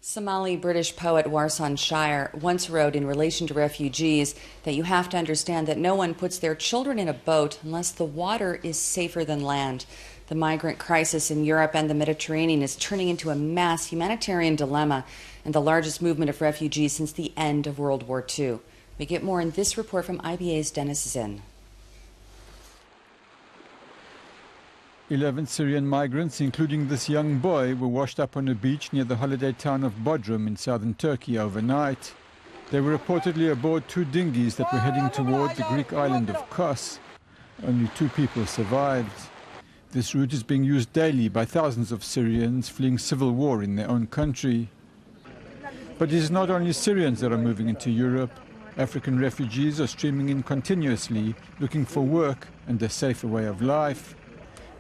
Somali-British poet Warsan Shire once wrote in relation to refugees that you have to understand that no one puts their children in a boat unless the water is safer than land. The migrant crisis in Europe and the Mediterranean is turning into a mass humanitarian dilemma and the largest movement of refugees since the end of World War II. We get more in this report from IBA's Dennis Zinn. 11 Syrian migrants, including this young boy, were washed up on a beach near the holiday town of Bodrum in southern Turkey overnight. They were reportedly aboard two dinghies that were heading toward the Greek island of Kos. Only 2 people survived. This route is being used daily by thousands of Syrians fleeing civil war in their own country. But it is not only Syrians that are moving into Europe. African refugees are streaming in continuously, looking for work and a safer way of life.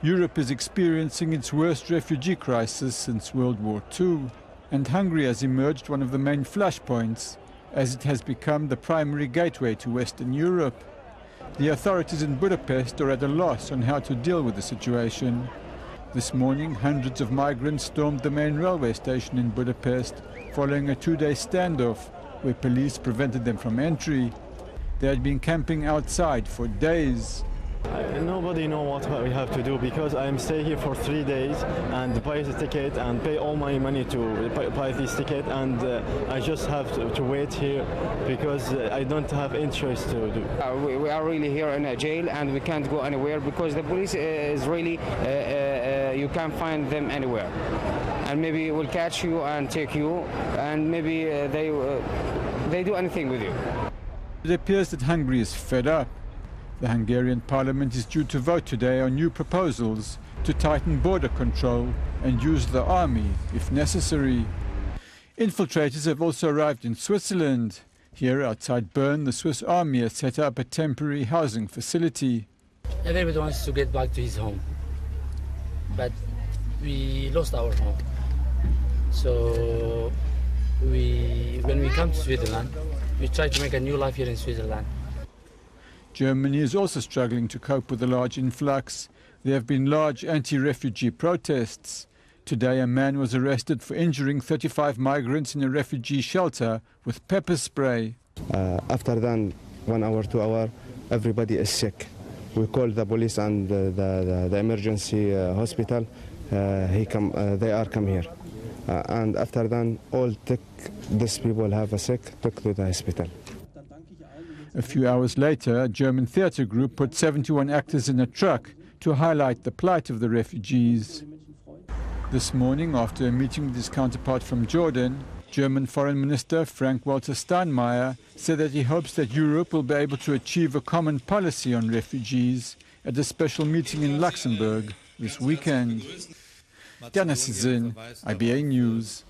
Europe is experiencing its worst refugee crisis since World War II, and Hungary has emerged one of the main flashpoints, as it has become the primary gateway to Western Europe. The authorities in Budapest are at a loss on how to deal with the situation. This morning, hundreds of migrants stormed the main railway station in Budapest, following a 2-day standoff, where police prevented them from entry. They had been camping outside for days. Nobody knows what we have to do, because I'm staying here for 3 days and buy the ticket and pay all my money to buy this ticket, and I just have to wait here because I don't have interest to do. We are really here in a jail and we can't go anywhere because the police is really, you can't find them anywhere. And maybe will catch you and take you, and maybe they do anything with you. It appears that Hungary is fed up. The Hungarian parliament is due to vote today on new proposals to tighten border control and use the army if necessary. Infiltrators have also arrived in Switzerland. Here outside Bern, the Swiss army has set up a temporary housing facility. Everybody wants to get back to his home, but we lost our home. So when we come to Switzerland, we try to make a new life here in Switzerland. Germany is also struggling to cope with the large influx. There have been large anti-refugee protests. Today, a man was arrested for injuring 35 migrants in a refugee shelter with pepper spray. After then, 1 hour, 2 hours, everybody is sick. We call the police and the emergency hospital. They are come here. And after then, all these people have a sick, took to the hospital. A few hours later, a German theatre group put 71 actors in a truck to highlight the plight of the refugees. This morning, after a meeting with his counterpart from Jordan, German Foreign Minister Frank-Walter Steinmeier said that he hopes that Europe will be able to achieve a common policy on refugees at a special meeting in Luxembourg this weekend. Dennis Zinn, IBA News.